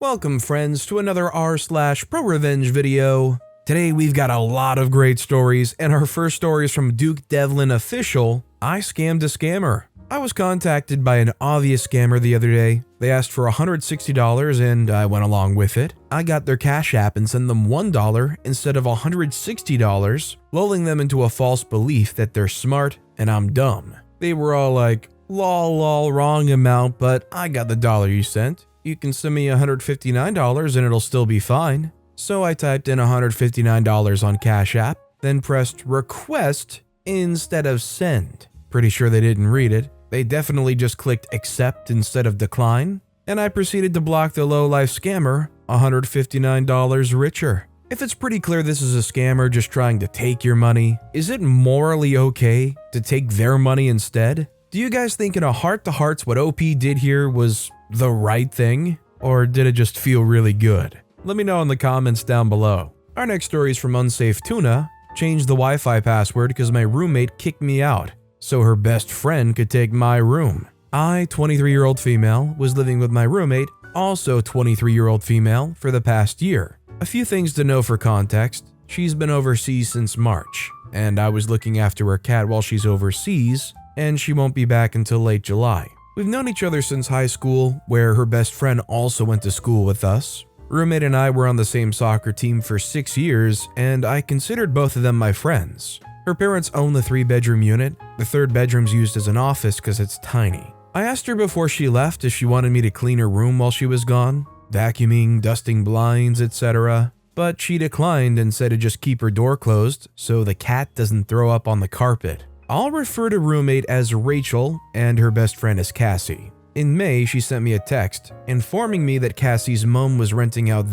Welcome friends to another r/ProRevenge video. Today we've got a lot of great stories, and our first story is from Duke Devlin Official. I scammed a scammer. I was contacted by an obvious scammer the other day. They asked for $160 and I went along with it. I got their Cash App and sent them $1 instead of $160, lulling them into a false belief that they're smart and I'm dumb. They were all like, lol, wrong amount, but I got the dollar you sent. You can send me $159 and it'll still be fine. So I typed in $159 on Cash App, then pressed request instead of send. Pretty sure they didn't read it. They definitely just clicked accept instead of decline, and I proceeded to block the low-life scammer $159 richer. If it's pretty clear this is a scammer just trying to take your money, is it morally okay to take their money instead? Do you guys think in a heart-to-hearts what OP did here was the right thing, or did it just feel really good? Let me know in the comments down below. Our next story is from Unsafe Tuna. Changed the Wi-Fi password because my roommate kicked me out, so her best friend could take my room. I, 23-year-old female, was living with my roommate, also 23-year-old female, for the past year. A few things to know for context. She's been overseas since March, and I was looking after her cat while she's overseas, and she won't be back until late July. We've known each other since high school, where her best friend also went to school with us. Roommate and I were on the same soccer team for 6 years, and I considered both of them my friends. Her parents own the 3-bedroom unit. The third bedroom's used as an office because it's tiny. I asked her before she left if she wanted me to clean her room while she was gone, vacuuming, dusting blinds, etc. But she declined and said to just keep her door closed so the cat doesn't throw up on the carpet. I'll refer to roommate as Rachel and her best friend as Cassie. In May, she sent me a text informing me that Cassie's mom was renting out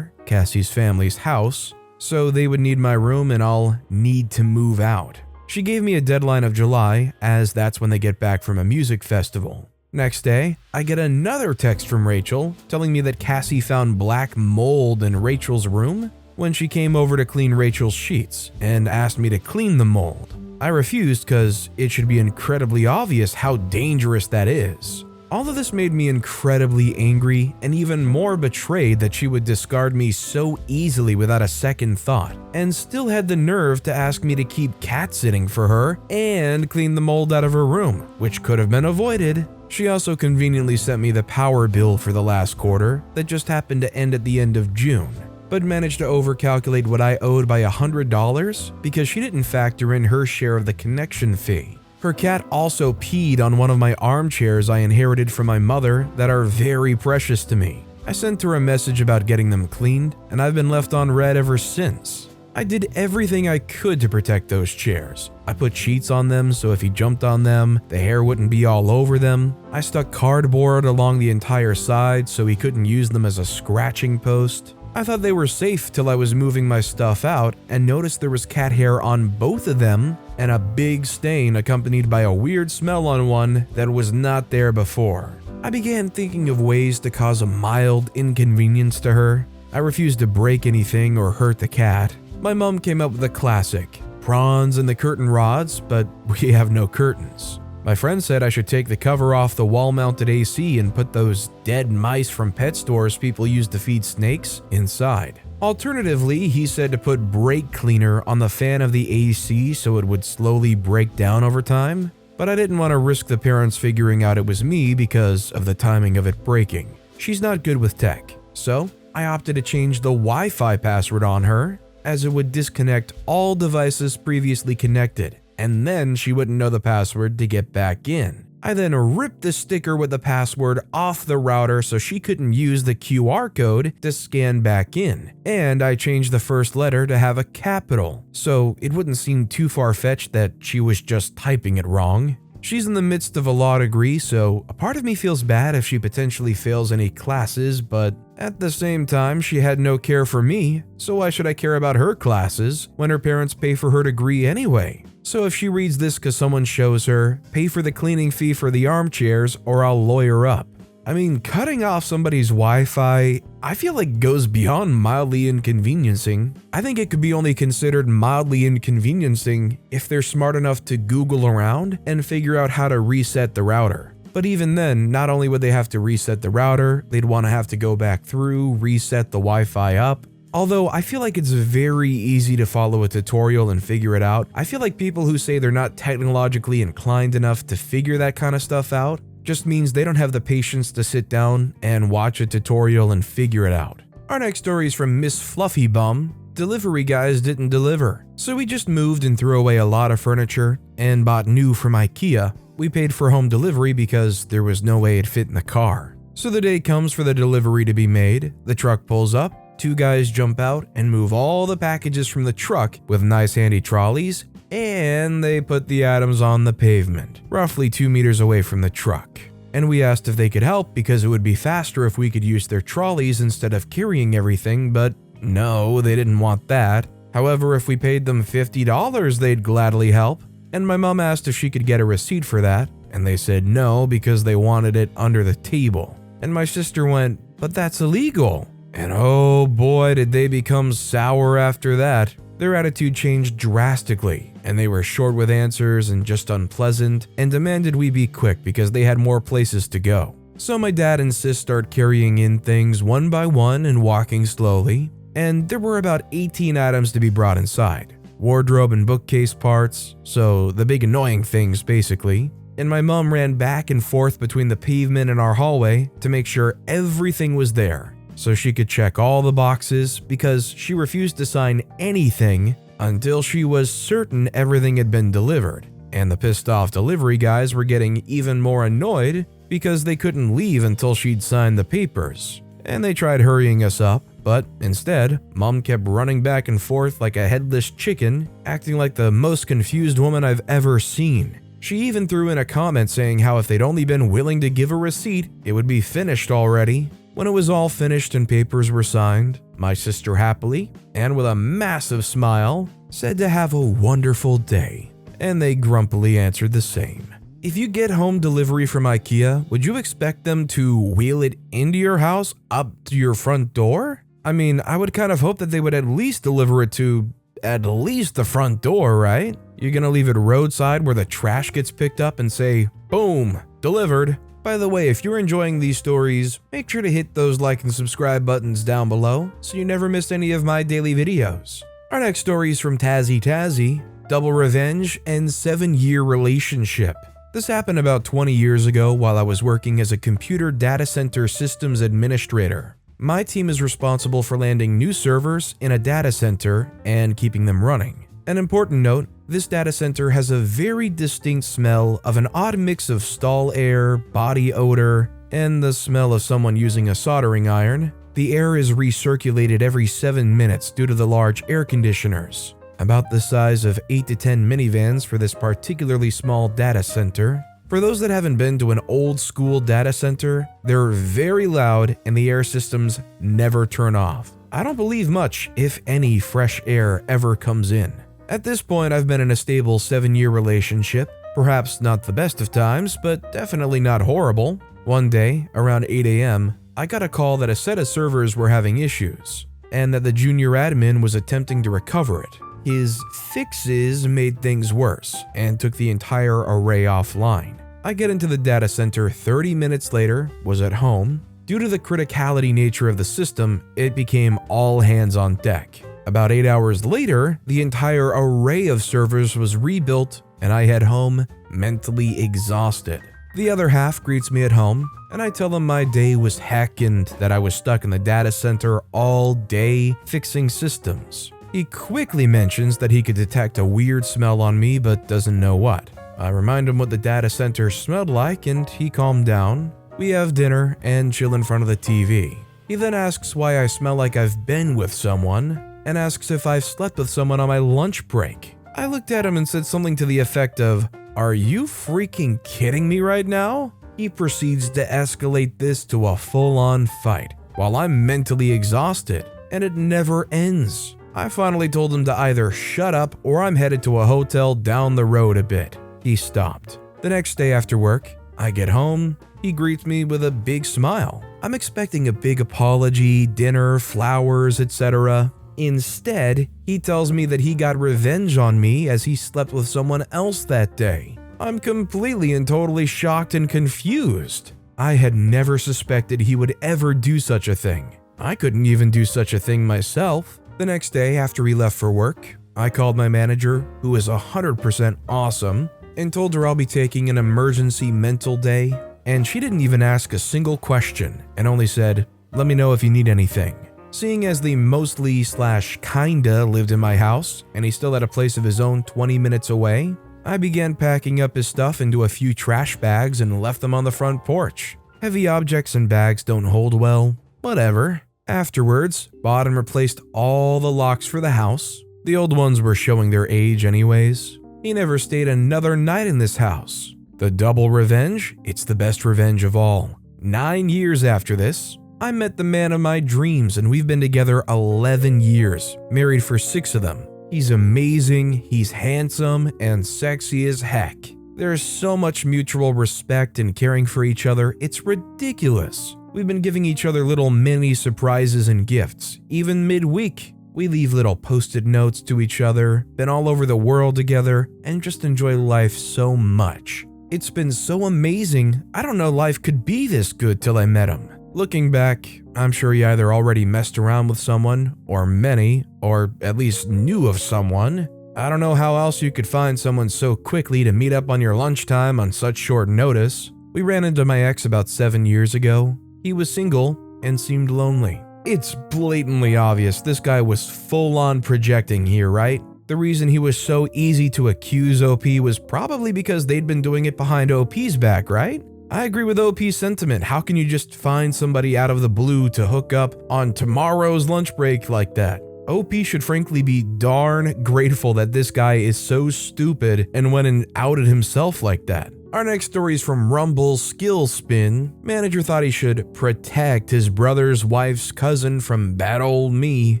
Cassie's family's house, so they would need my room and I'll need to move out. She gave me a deadline of July, as that's when they get back from a music festival. Next day, I get another text from Rachel telling me that Cassie found black mold in Rachel's room when she came over to clean Rachel's sheets and asked me to clean the mold. I refused because it should be incredibly obvious how dangerous that is. All of this made me incredibly angry and even more betrayed that she would discard me so easily without a second thought, and still had the nerve to ask me to keep cat sitting for her and clean the mold out of her room, which could have been avoided. She also conveniently sent me the power bill for the last quarter that just happened to end at the end of June, but managed to overcalculate what I owed by $100 because she didn't factor in her share of the connection fee. Her cat also peed on one of my armchairs I inherited from my mother that are very precious to me. I sent her a message about getting them cleaned, and I've been left on red ever since. I did everything I could to protect those chairs. I put sheets on them so if he jumped on them, the hair wouldn't be all over them. I stuck cardboard along the entire side so he couldn't use them as a scratching post. I thought they were safe till I was moving my stuff out and noticed there was cat hair on both of them and a big stain accompanied by a weird smell on one that was not there before. I began thinking of ways to cause a mild inconvenience to her. I refused to break anything or hurt the cat. My mom came up with a classic, prawns and the curtain rods, but we have no curtains. My friend said I should take the cover off the wall-mounted AC and put those dead mice from pet stores people use to feed snakes inside. Alternatively, he said to put brake cleaner on the fan of the AC so it would slowly break down over time, but I didn't want to risk the parents figuring out it was me because of the timing of it breaking. She's not good with tech, so I opted to change the Wi-Fi password on her, as it would disconnect all devices previously connected, and then she wouldn't know the password to get back in. I then ripped the sticker with the password off the router so she couldn't use the QR code to scan back in, and I changed the first letter to have a capital, so it wouldn't seem too far-fetched that she was just typing it wrong. She's in the midst of a law degree, so a part of me feels bad if she potentially fails any classes, but at the same time, she had no care for me, so why should I care about her classes when her parents pay for her degree anyway? So if she reads this because someone shows her, pay for the cleaning fee for the armchairs or I'll lawyer up. I mean, cutting off somebody's Wi-Fi, I feel like goes beyond mildly inconveniencing. I think it could be only considered mildly inconveniencing if they're smart enough to Google around and figure out how to reset the router. But even then, not only would they have to reset the router, they'd want to have to go back through, reset the Wi-Fi up. Although I feel like it's very easy to follow a tutorial and figure it out. I feel like people who say they're not technologically inclined enough to figure that kind of stuff out just means they don't have the patience to sit down and watch a tutorial and figure it out. Our next story is from Miss Fluffy Bum. Delivery guys didn't deliver, so we just moved and threw away a lot of furniture and bought new from IKEA. We paid for home delivery because there was no way it'd fit in the car. So the day comes for the delivery to be made. The truck pulls up, 2 guys jump out and move all the packages from the truck with nice handy trolleys, and they put the items on the pavement, roughly 2 meters away from the truck. And we asked if they could help because it would be faster if we could use their trolleys instead of carrying everything, but no, they didn't want that. However, if we paid them $50, they'd gladly help. And my mom asked if she could get a receipt for that, and they said no because they wanted it under the table. And my sister went, "But that's illegal." And oh boy, did they become sour after that. Their attitude changed drastically, and they were short with answers and just unpleasant, and demanded we be quick because they had more places to go. So my dad and sis start carrying in things one by one and walking slowly, and there were about 18 items to be brought inside. Wardrobe and bookcase parts, so the big annoying things basically. And my mom ran back and forth between the pavement and our hallway to make sure everything was there, so she could check all the boxes because she refused to sign anything until she was certain everything had been delivered. And the pissed off delivery guys were getting even more annoyed because they couldn't leave until she'd signed the papers. And they tried hurrying us up, but instead, Mom kept running back and forth like a headless chicken, acting like the most confused woman I've ever seen. She even threw in a comment saying how if they'd only been willing to give a receipt, it would be finished already. When it was all finished and papers were signed, my sister happily, and with a massive smile, said to have a wonderful day, and they grumpily answered the same. If you get home delivery from IKEA, would you expect them to wheel it into your house up to your front door? I mean, I would kind of hope that they would at least deliver it to at least the front door, right? You're gonna leave it roadside where the trash gets picked up and say, boom, delivered. By the way, if you're enjoying these stories, make sure to hit those like and subscribe buttons down below so you never miss any of my daily videos. Our next story is from Tazzy, Double Revenge and 7-year relationship. This happened about 20 years ago while I was working as a computer data center systems administrator. My team is responsible for landing new servers in a data center and keeping them running. An important note, this data center has a very distinct smell of an odd mix of stall air, body odor, and the smell of someone using a soldering iron. The air is recirculated every 7 minutes due to the large air conditioners, about the size of 8 to 10 minivans for this particularly small data center. For those that haven't been to an old school data center, they're very loud and the air systems never turn off. I don't believe much, if any, fresh air ever comes in. At this point, I've been in a stable 7-year relationship, perhaps not the best of times, but definitely not horrible. One day, around 8 a.m., I got a call that a set of servers were having issues, and that the junior admin was attempting to recover it. His fixes made things worse and took the entire array offline. I get into the data center 30 minutes later, was at home. Due to the criticality nature of the system, it became all hands on deck. About 8 hours later, the entire array of servers was rebuilt and I head home mentally exhausted. The other half greets me at home and I tell him my day was heck and that I was stuck in the data center all day fixing systems. He quickly mentions that he could detect a weird smell on me but doesn't know what. I remind him what the data center smelled like and he calmed down. We have dinner and chill in front of the TV. He then asks why I smell like I've been with someone and asks if I've slept with someone on my lunch break. I looked at him and said something to the effect of, "Are you freaking kidding me right now?" He proceeds to escalate this to a full-on fight while I'm mentally exhausted and it never ends. I finally told him to either shut up or I'm headed to a hotel down the road a bit. He stopped. The next day after work, I get home. He greets me with a big smile. I'm expecting a big apology, dinner, flowers, etc. Instead, he tells me that he got revenge on me as he slept with someone else that day. I'm completely and totally shocked and confused. I had never suspected he would ever do such a thing. I couldn't even do such a thing myself. The next day after he left for work, I called my manager, who is 100% awesome, and told her I'll be taking an emergency mental day, and she didn't even ask a single question and only said, "Let me know if you need anything." Seeing as the mostly/kinda lived in my house and he still had a place of his own 20 minutes away, I began packing up his stuff into a few trash bags and left them on the front porch. Heavy objects and bags don't hold well, whatever. Afterwards, bought and replaced all the locks for the house. The old ones were showing their age anyways. He never stayed another night in this house. The double revenge? It's the best revenge of all. 9 years after this, I met the man of my dreams and we've been together 11 years, married for 6 of them. He's amazing, he's handsome, and sexy as heck. There's so much mutual respect and caring for each other, it's ridiculous. We've been giving each other little mini surprises and gifts, even midweek. We leave little post-it notes to each other, been all over the world together, and just enjoy life so much. It's been so amazing, I don't know life could be this good till I met him. Looking back, I'm sure he either already messed around with someone, or many, or at least knew of someone. I don't know how else you could find someone so quickly to meet up on your lunchtime on such short notice. We ran into my ex about 7 years ago. He was single and seemed lonely. It's blatantly obvious this guy was full-on projecting here, right? The reason he was so easy to accuse OP was probably because they'd been doing it behind OP's back, right? I agree with OP's sentiment. How can you just find somebody out of the blue to hook up on tomorrow's lunch break like that? OP should frankly be darn grateful that this guy is so stupid and went and outed himself like that. Our next story is from Rumble's Skill Spin. Manager thought he should protect his brother's wife's cousin from bad old me.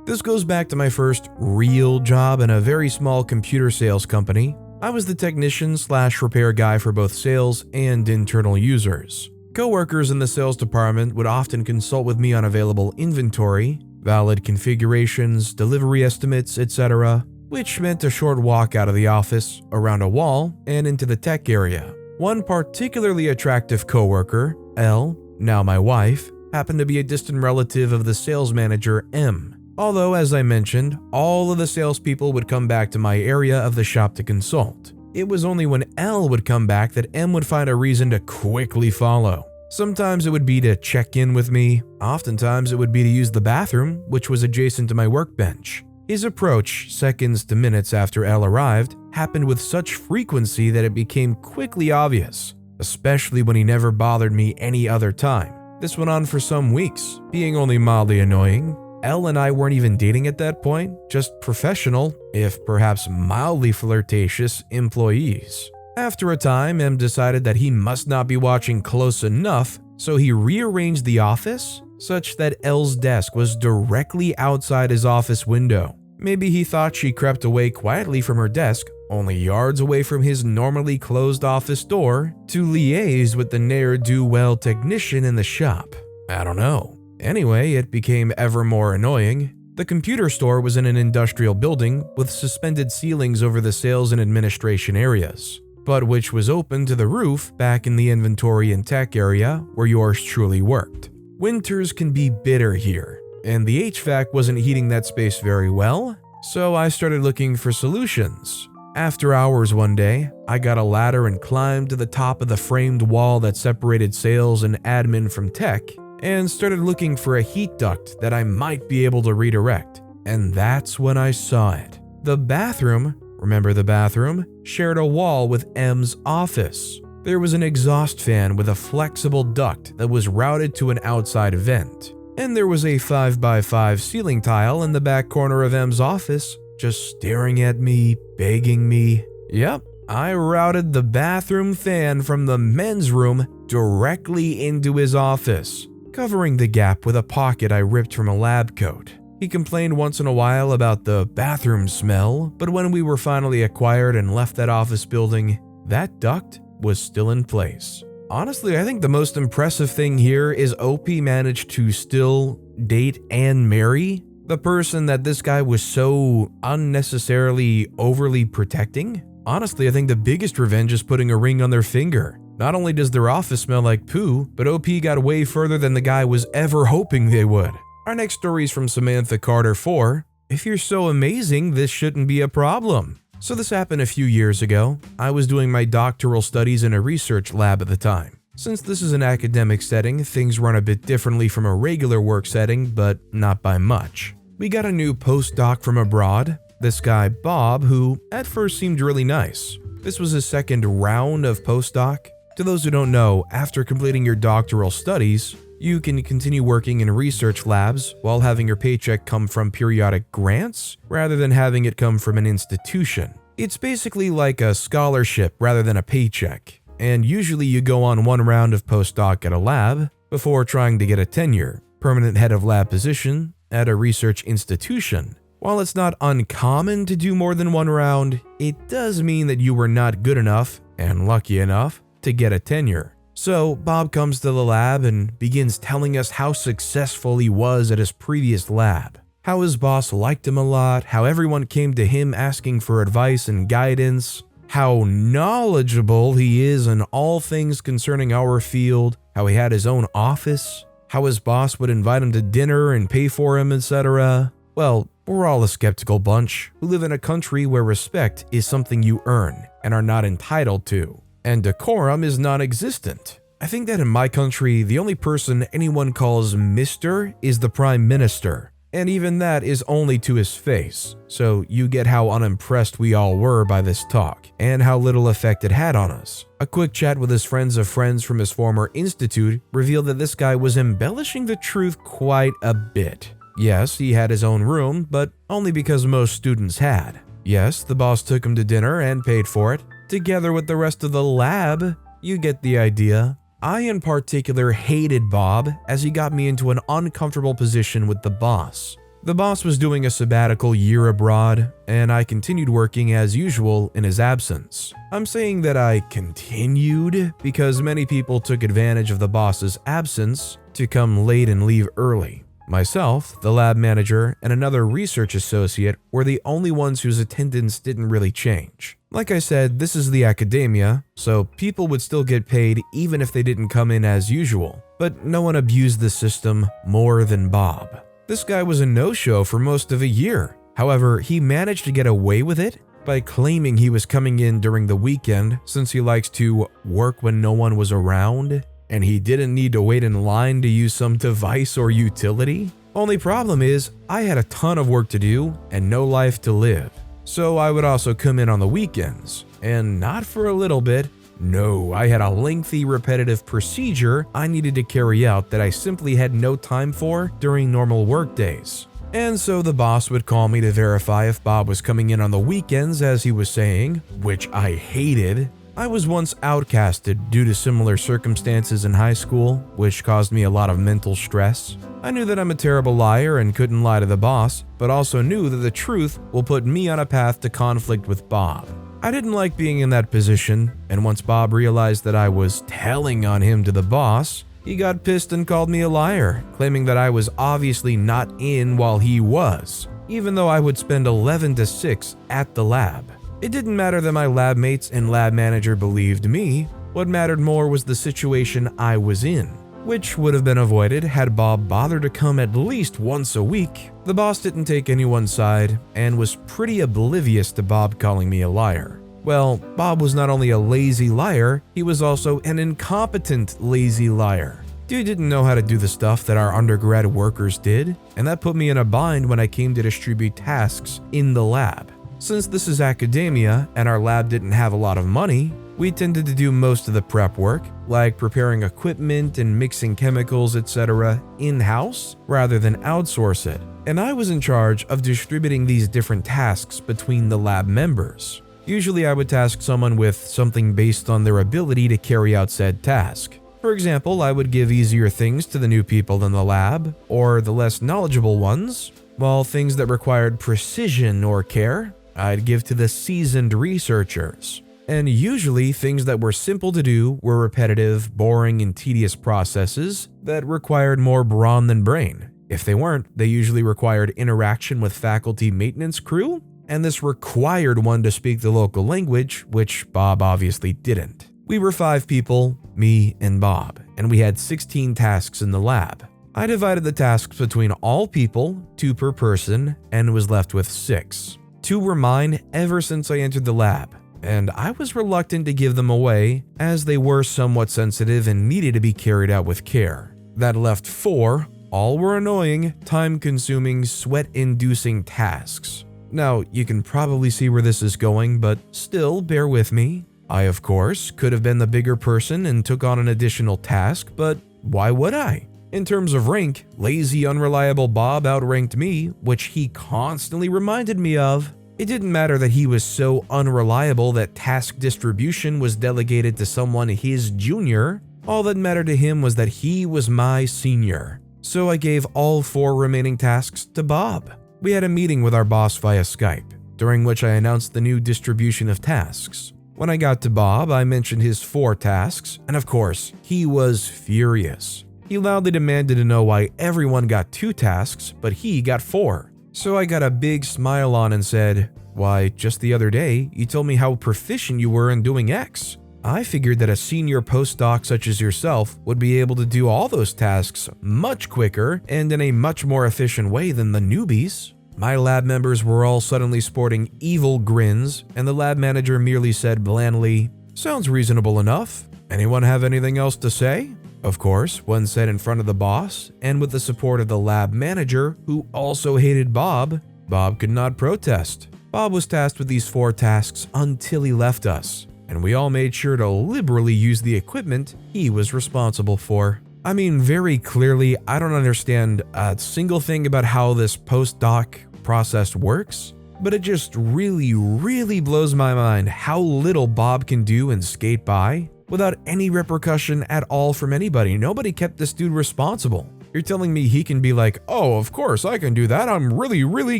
This goes back to my first real job in a very small computer sales company. I was the technician/repair guy for both sales and internal users. Coworkers in the sales department would often consult with me on available inventory, valid configurations, delivery estimates, etc., which meant a short walk out of the office, around a wall, and into the tech area. One particularly attractive coworker, L, now my wife, happened to be a distant relative of the sales manager, M. Although, as I mentioned, all of the salespeople would come back to my area of the shop to consult. It was only when L would come back that M would find a reason to quickly follow. Sometimes it would be to check in with me, oftentimes it would be to use the bathroom, which was adjacent to my workbench. His approach, seconds to minutes after L arrived, happened with such frequency that it became quickly obvious, especially when he never bothered me any other time. This went on for some weeks, being only mildly annoying. Elle and I weren't even dating at that point, just professional, if perhaps mildly flirtatious, employees. After a time, M decided that he must not be watching close enough, so he rearranged the office such that Elle's desk was directly outside his office window. Maybe he thought she crept away quietly from her desk, only yards away from his normally closed office door, to liaise with the ne'er-do-well technician in the shop. I don't know. Anyway, it became ever more annoying. The computer store was in an industrial building with suspended ceilings over the sales and administration areas, but which was open to the roof back in the inventory and tech area where yours truly worked. Winters can be bitter here, and the HVAC wasn't heating that space very well, so I started looking for solutions. After hours one day, I got a ladder and climbed to the top of the framed wall that separated sales and admin from tech, and started looking for a heat duct that I might be able to redirect. And that's when I saw it. The bathroom, remember the bathroom, shared a wall with M's office. There was an exhaust fan with a flexible duct that was routed to an outside vent. And there was a 5x5 ceiling tile in the back corner of M's office, just staring at me, begging me. Yep, I routed the bathroom fan from the men's room directly into his office, covering the gap with a pocket I ripped from a lab coat. He complained once in a while about the bathroom smell, but when we were finally acquired and left that office building, that duct was still in place. Honestly, I think the most impressive thing here is OP managed to still date and marry the person that this guy was so unnecessarily overly protecting. Honestly, I think the biggest revenge is putting a ring on their finger. Not only does their office smell like poo, but OP got way further than the guy was ever hoping they would. Our next story is from Samantha Carter 4. If you're so amazing, this shouldn't be a problem. So this happened a few years ago. I was doing my doctoral studies in a research lab at the time. Since this is an academic setting, things run a bit differently from a regular work setting, but not by much. We got a new postdoc from abroad, this guy Bob, who at first seemed really nice. This was his second round of postdoc. To those who don't know, after completing your doctoral studies, you can continue working in research labs while having your paycheck come from periodic grants rather than having it come from an institution. It's basically like a scholarship rather than a paycheck, and usually you go on one round of postdoc at a lab before trying to get a tenure, permanent head of lab position at a research institution. While it's not uncommon to do more than one round, it does mean that you were not good enough and lucky enough to get a tenure. So Bob comes to the lab and begins telling us how successful he was at his previous lab, how his boss liked him a lot, how everyone came to him asking for advice and guidance, how knowledgeable he is in all things concerning our field, how he had his own office, how his boss would invite him to dinner and pay for him, etc. Well, we're all a skeptical bunch who live in a country where respect is something you earn and are not entitled to, and decorum is non-existent. I think that in my country, the only person anyone calls Mr. is the Prime Minister, and even that is only to his face, so you get how unimpressed we all were by this talk, and how little effect it had on us. A quick chat with his friends of friends from his former institute revealed that this guy was embellishing the truth quite a bit. Yes, he had his own room, but only because most students had. Yes, the boss took him to dinner and paid for it, together with the rest of the lab. You get the idea. I in particular hated Bob as he got me into an uncomfortable position with the boss. The boss was doing a sabbatical year abroad, and I continued working as usual in his absence. I'm saying that I continued because many people took advantage of the boss's absence to come late and leave early. Myself, the lab manager, and another research associate were the only ones whose attendance didn't really change. Like I said, this is the academia, so people would still get paid even if they didn't come in as usual. But no one abused the system more than Bob. This guy was a no-show for most of a year. However, he managed to get away with it by claiming he was coming in during the weekend since he likes to work when no one was around, and he didn't need to wait in line to use some device or utility. Only problem is, I had a ton of work to do and no life to live. So I would also come in on the weekends, and not for a little bit. No, I had a lengthy repetitive procedure I needed to carry out that I simply had no time for during normal work days. And so the boss would call me to verify if Bob was coming in on the weekends as he was saying, which I hated. I was once outcasted due to similar circumstances in high school, which caused me a lot of mental stress. I knew that I'm a terrible liar and couldn't lie to the boss, but also knew that the truth will put me on a path to conflict with Bob. I didn't like being in that position, and once Bob realized that I was telling on him to the boss, he got pissed and called me a liar, claiming that I was obviously not in while he was, even though I would spend 11 to 6 at the lab. It didn't matter that my lab mates and lab manager believed me. What mattered more was the situation I was in, which would have been avoided had Bob bothered to come at least once a week. The boss didn't take anyone's side and was pretty oblivious to Bob calling me a liar. Well, Bob was not only a lazy liar, he was also an incompetent lazy liar. Dude didn't know how to do the stuff that our undergrad workers did, and that put me in a bind when I came to distribute tasks in the lab. Since this is academia and our lab didn't have a lot of money, we tended to do most of the prep work, like preparing equipment and mixing chemicals, etc., in-house rather than outsource it. And I was in charge of distributing these different tasks between the lab members. Usually I would task someone with something based on their ability to carry out said task. For example, I would give easier things to the new people in the lab, or the less knowledgeable ones, while things that required precision or care, I'd give to the seasoned researchers. And usually things that were simple to do were repetitive, boring, and tedious processes that required more brawn than brain. If they weren't, they usually required interaction with faculty maintenance crew and this required one to speak the local language, which Bob obviously didn't. We were 5 people, me and Bob, and we had 16 tasks in the lab. I divided the tasks between all people, 2 per person, and was left with 6. 2 were mine ever since I entered the lab, and I was reluctant to give them away as they were somewhat sensitive and needed to be carried out with care. That left 4, all were annoying, time-consuming, sweat-inducing tasks. Now, you can probably see where this is going, but still, bear with me. I, of course, could have been the bigger person and took on an additional task, but why would I? In terms of rank, lazy, unreliable Bob outranked me, which he constantly reminded me of. It didn't matter that he was so unreliable that task distribution was delegated to someone his junior. All that mattered to him was that he was my senior. So I gave all 4 remaining tasks to Bob. We had a meeting with our boss via Skype, during which I announced the new distribution of tasks. When I got to Bob, I mentioned his 4 tasks, and of course, he was furious. He loudly demanded to know why everyone got 2 tasks, but he got 4. So I got a big smile on and said, "Why, just the other day, you told me how proficient you were in doing X. I figured that a senior postdoc such as yourself would be able to do all those tasks much quicker and in a much more efficient way than the newbies." My lab members were all suddenly sporting evil grins, and the lab manager merely said blandly, "Sounds reasonable enough. Anyone have anything else to say?" Of course, one said in front of the boss, and with the support of the lab manager, who also hated Bob, Bob could not protest. Bob was tasked with these 4 tasks until he left us, and we all made sure to liberally use the equipment he was responsible for. I mean, very clearly, I don't understand a single thing about how this postdoc process works, but it just really blows my mind how little Bob can do and skate by without any repercussion at all from anybody. Nobody kept this dude responsible. You're telling me he can be like, "Oh, of course I can do that, I'm really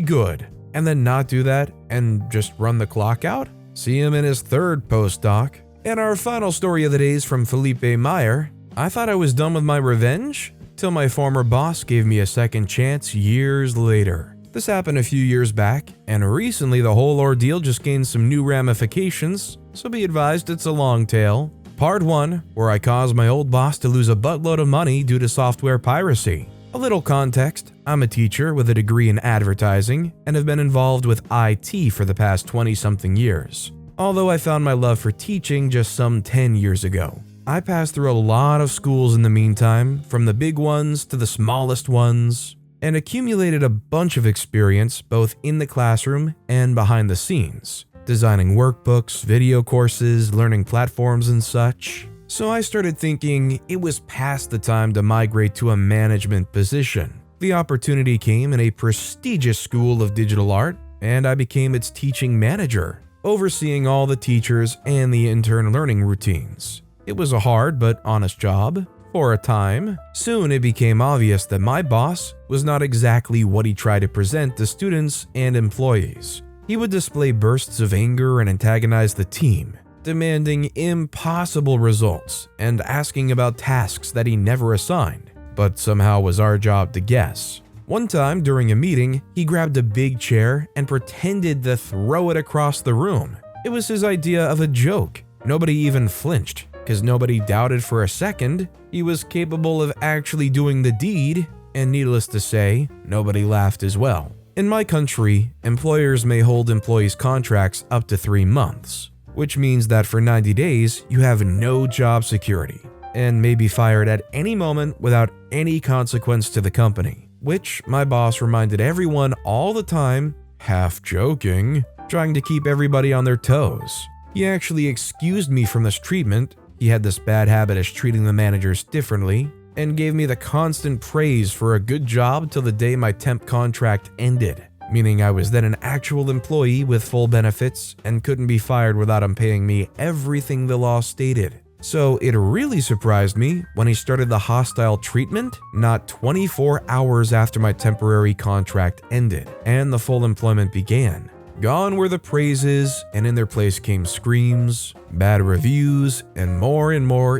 good," and then not do that and just run the clock out? See him in his 3rd postdoc. And our final story of the day is from Felipe Meyer. "I thought I was done with my revenge till my former boss gave me a second chance years later." This happened a few years back, and recently the whole ordeal just gained some new ramifications, so be advised it's a long tale. Part 1, where I caused my old boss to lose a buttload of money due to software piracy. A little context, I'm a teacher with a degree in advertising and have been involved with IT for the past 20-something years. Although I found my love for teaching just some 10 years ago. I passed through a lot of schools in the meantime, from the big ones to the smallest ones, and accumulated a bunch of experience both in the classroom and behind the scenes, designing workbooks, video courses, learning platforms and such. So I started thinking it was past the time to migrate to a management position. The opportunity came in a prestigious school of digital art, and I became its teaching manager, overseeing all the teachers and the intern learning routines. It was a hard but honest job. For a time, soon it became obvious that my boss was not exactly what he tried to present to students and employees. He would display bursts of anger and antagonize the team, demanding impossible results and asking about tasks that he never assigned, but somehow was our job to guess. One time during a meeting, he grabbed a big chair and pretended to throw it across the room. It was his idea of a joke. Nobody even flinched, because nobody doubted for a second he was capable of actually doing the deed, and needless to say, nobody laughed as well. In my country, employers may hold employees' contracts up to 3 months, which means that for 90 days, you have no job security, and may be fired at any moment without any consequence to the company, which my boss reminded everyone all the time, half joking, trying to keep everybody on their toes. He actually excused me from this treatment. He had this bad habit of treating the managers differently, and gave me the constant praise for a good job till the day my temp contract ended, meaning I was then an actual employee with full benefits and couldn't be fired without him paying me everything the law stated. So it really surprised me when he started the hostile treatment not 24 hours after my temporary contract ended and the full employment began. Gone were the praises, and in their place came screams, bad reviews, and more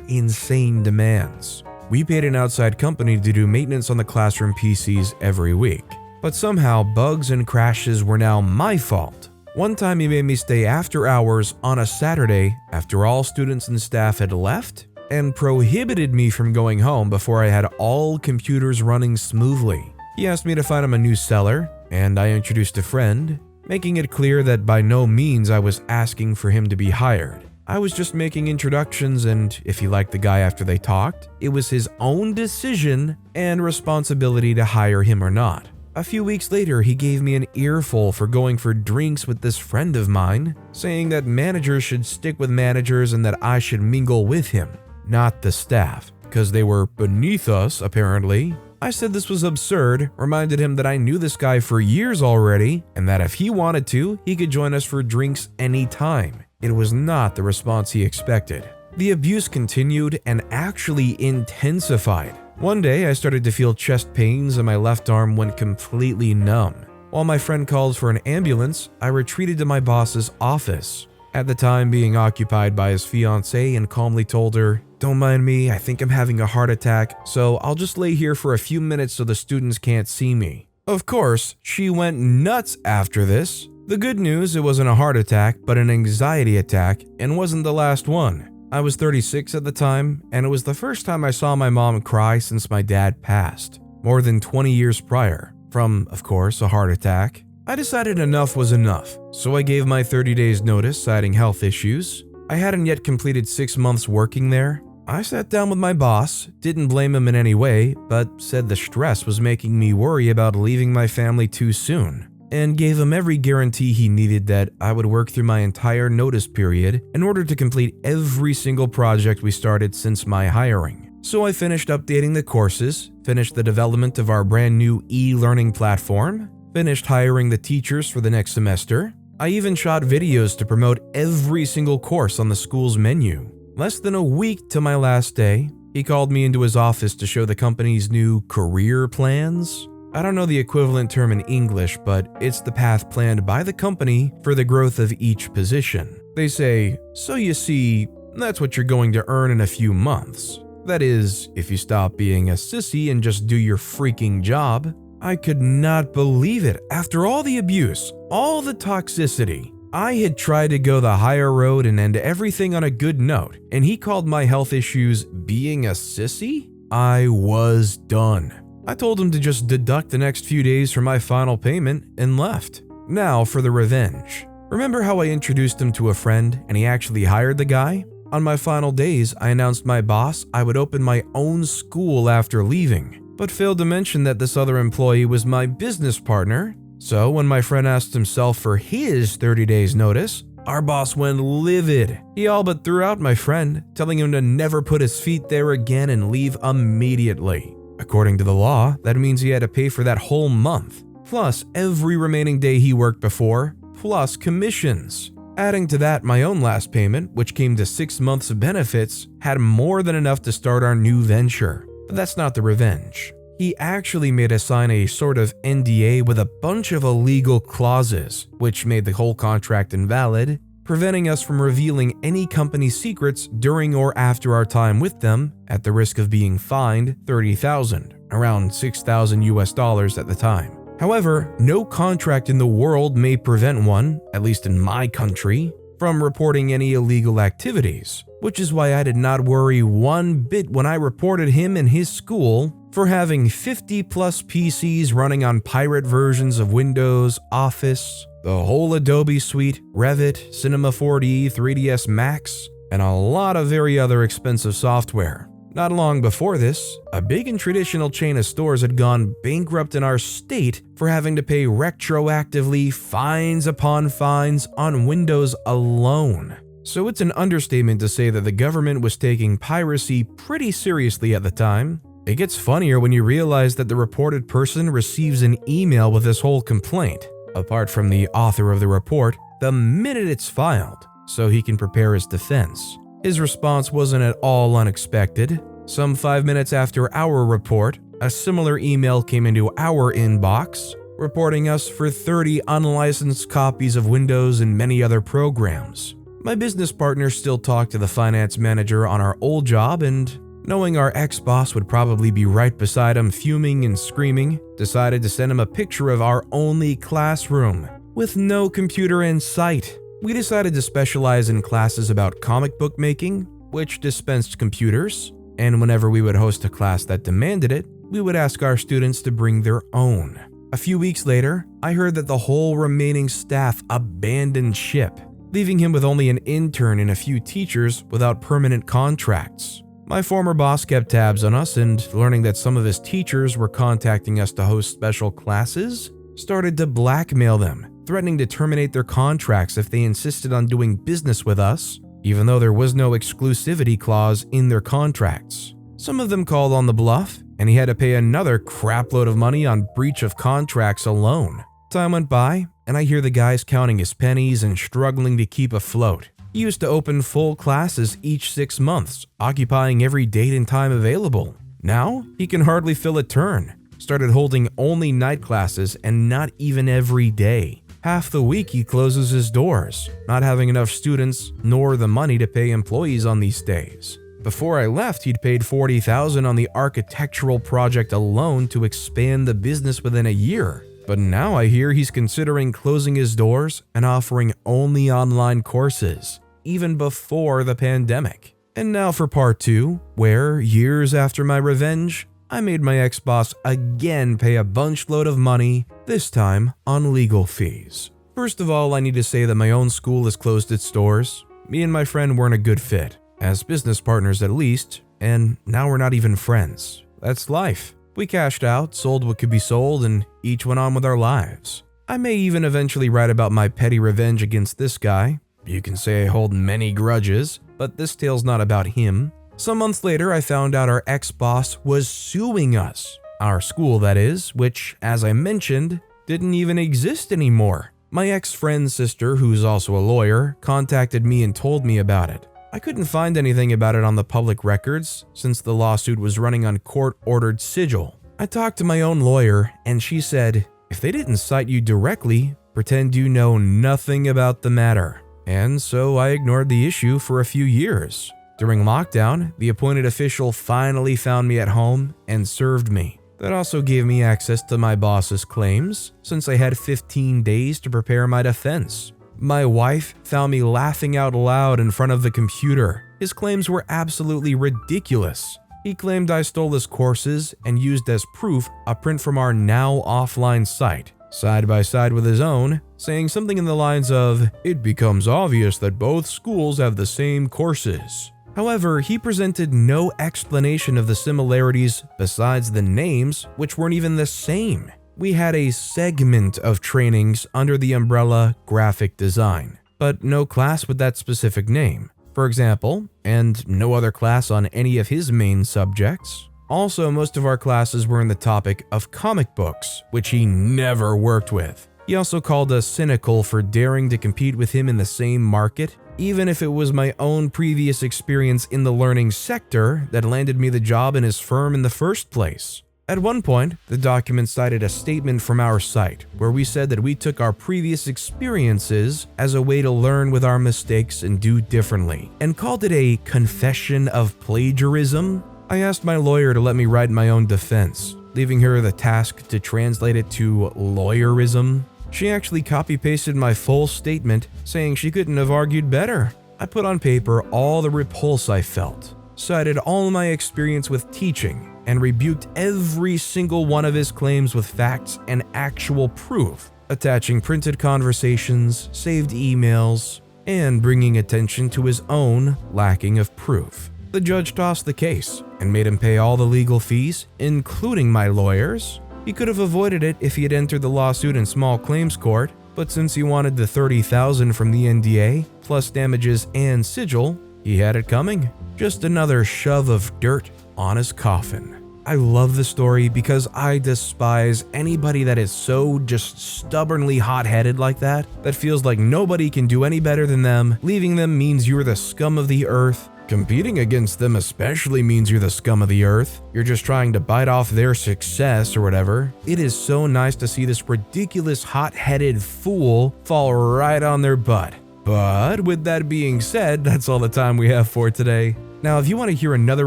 insane demands. We paid an outside company to do maintenance on the classroom PCs every week, but somehow bugs and crashes were now my fault. One time he made me stay after hours on a Saturday after all students and staff had left, and prohibited me from going home before I had all computers running smoothly. He asked me to find him a new seller, and I introduced a friend, making it clear that by no means I was asking for him to be hired. I was just making introductions, and if he liked the guy after they talked, it was his own decision and responsibility to hire him or not. A few weeks later, he gave me an earful for going for drinks with this friend of mine, saying that managers should stick with managers and that I should mingle with him, not the staff, because they were beneath us, apparently. I said this was absurd, reminded him that I knew this guy for years already, and that if he wanted to, he could join us for drinks anytime. It was not the response he expected. The abuse continued and actually intensified. One day, I started to feel chest pains and my left arm went completely numb. While my friend called for an ambulance, I retreated to my boss's office, at the time being occupied by his fiancée, and calmly told her, "Don't mind me, I think I'm having a heart attack, so I'll just lay here for a few minutes so the students can't see me." Of course, she went nuts after this. The good news, it wasn't a heart attack, but an anxiety attack, and wasn't the last one. I was 36 at the time, and it was the first time I saw my mom cry since my dad passed, more than 20 years prior, from, of course, a heart attack. I decided enough was enough, so I gave my 30 days notice citing health issues. I hadn't yet completed 6 months working there. I sat down with my boss, didn't blame him in any way, but said the stress was making me worry about leaving my family too soon, and gave him every guarantee he needed that I would work through my entire notice period in order to complete every single project we started since my hiring. So I finished updating the courses, finished the development of our brand new e-learning platform, finished hiring the teachers for the next semester. I even shot videos to promote every single course on the school's menu. Less than a week to my last day, he called me into his office to show the company's new career plans. I don't know the equivalent term in English, but it's the path planned by the company for the growth of each position. They say, "So you see, that's what you're going to earn in a few months. That is, if you stop being a sissy and just do your freaking job." I could not believe it. After all the abuse, all the toxicity, I had tried to go the higher road and end everything on a good note, and he called my health issues being a sissy? I was done. I told him to just deduct the next few days from my final payment and left. Now for the revenge. Remember how I introduced him to a friend and he actually hired the guy? On my final days, I announced my boss I would open my own school after leaving, but failed to mention that this other employee was my business partner. So when my friend asked himself for his 30 days notice, our boss went livid. He all but threw out my friend, telling him to never put his feet there again and leave immediately. According to the law, that means he had to pay for that whole month, plus every remaining day he worked before, plus commissions. Adding to that, my own last payment, which came to 6 months of benefits, had more than enough to start our new venture. But that's not the revenge. He actually made us sign a sort of NDA with a bunch of illegal clauses, which made the whole contract invalid, preventing us from revealing any company secrets during or after our time with them, at the risk of being fined $30,000, around $6,000 US at the time. However, no contract in the world may prevent one, at least in my country, from reporting any illegal activities, which is why I did not worry one bit when I reported him and his school for having 50 plus PCs running on pirate versions of Windows, Office, the whole Adobe suite, Revit, Cinema 4D, 3ds Max, and a lot of very other expensive software. Not long before this, a big and traditional chain of stores had gone bankrupt in our state for having to pay retroactively fines upon fines on Windows alone. So it's an understatement to say that the government was taking piracy pretty seriously at the time. It gets funnier when you realize that the reported person receives an email with this whole complaint, apart from the author of the report, the minute it's filed, so he can prepare his defense. His response wasn't at all unexpected. Some 5 minutes after our report, a similar email came into our inbox, reporting us for 30 unlicensed copies of Windows and many other programs. My business partner still talked to the finance manager on our old job, and knowing our ex-boss would probably be right beside him fuming and screaming, decided to send him a picture of our only classroom. with no computer in sight. We decided to specialize in classes about comic book making, which dispensed computers, and whenever we would host a class that demanded it, we would ask our students to bring their own. A few weeks later, I heard that the whole remaining staff abandoned ship, leaving him with only an intern and a few teachers without permanent contracts. My former boss kept tabs on us, and learning that some of his teachers were contacting us to host special classes, started to blackmail them, threatening to terminate their contracts if they insisted on doing business with us, even though there was no exclusivity clause in their contracts. Some of them called on the bluff, and he had to pay another crapload of money on breach of contracts alone. Time went by, and I hear the guys counting his pennies and struggling to keep afloat. He used to open full classes each 6 months, occupying every date and time available. Now, he can hardly fill a turn. Started holding only night classes and not even every day. Half the week he closes his doors, not having enough students nor the money to pay employees on these days. Before I left, he'd paid $40,000 on the architectural project alone to expand the business within a year. But now I hear he's considering closing his doors and offering only online courses, even before the pandemic. And now for part 2, where, years after my revenge, I made my ex-boss again pay a bunch load of money, this time on legal fees. First of all, I need to say that my own school has closed its doors. Me and my friend weren't a good fit, as business partners at least, and now we're not even friends. That's life. We cashed out, sold what could be sold, and each went on with our lives. I may even eventually write about my petty revenge against this guy. You can say I hold many grudges, but this tale's not about him. Some months later, I found out our ex-boss was suing us. Our school, that is, which, as I mentioned, didn't even exist anymore. My ex-friend's sister, who's also a lawyer, contacted me and told me about it. I couldn't find anything about it on the public records, since the lawsuit was running on court-ordered sigil. I talked to my own lawyer, and she said, if they didn't cite you directly, pretend you know nothing about the matter. And so I ignored the issue for a few years. During lockdown, the appointed official finally found me at home and served me. That also gave me access to my boss's claims, since I had 15 days to prepare my defense. My wife found me laughing out loud in front of the computer. His claims were absolutely ridiculous. He claimed I stole his courses and used as proof a print from our now offline site, side by side with his own, saying something in the lines of, "It becomes obvious that both schools have the same courses." However, he presented no explanation of the similarities besides the names, which weren't even the same. We had a segment of trainings under the umbrella graphic design, but no class with that specific name, for example, and no other class on any of his main subjects. Also, most of our classes were in the topic of comic books, which he never worked with. He also called us cynical for daring to compete with him in the same market, even if it was my own previous experience in the learning sector that landed me the job in his firm in the first place. At one point, the document cited a statement from our site where we said that we took our previous experiences as a way to learn with our mistakes and do differently, and called it a confession of plagiarism. I asked my lawyer to let me write my own defense, leaving her the task to translate it to lawyerism. She actually copy-pasted my full statement, saying she couldn't have argued better. I put on paper all the repulse I felt, cited all my experience with teaching, and rebuked every single one of his claims with facts and actual proof, attaching printed conversations, saved emails, and bringing attention to his own lacking of proof. The judge tossed the case and made him pay all the legal fees, including my lawyers. He could have avoided it if he had entered the lawsuit in small claims court, but since he wanted the $30,000 from the NDA, plus damages and sigil, he had it coming. Just another shove of dirt on his coffin. I love the story because I despise anybody that is so just stubbornly hot-headed like that feels like nobody can do any better than them. Leaving them means you're the scum of the earth. Competing against them especially means you're the scum of the earth. You're just trying to bite off their success or whatever. It is so nice to see this ridiculous hot-headed fool fall right on their butt. But with that being said, that's all the time we have for today. Now, if you want to hear another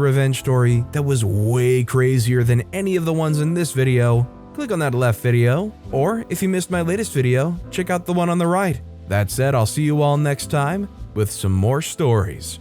revenge story that was way crazier than any of the ones in this video, click on that left video, or if you missed my latest video, check out the one on the right. That said, I'll see you all next time with some more stories.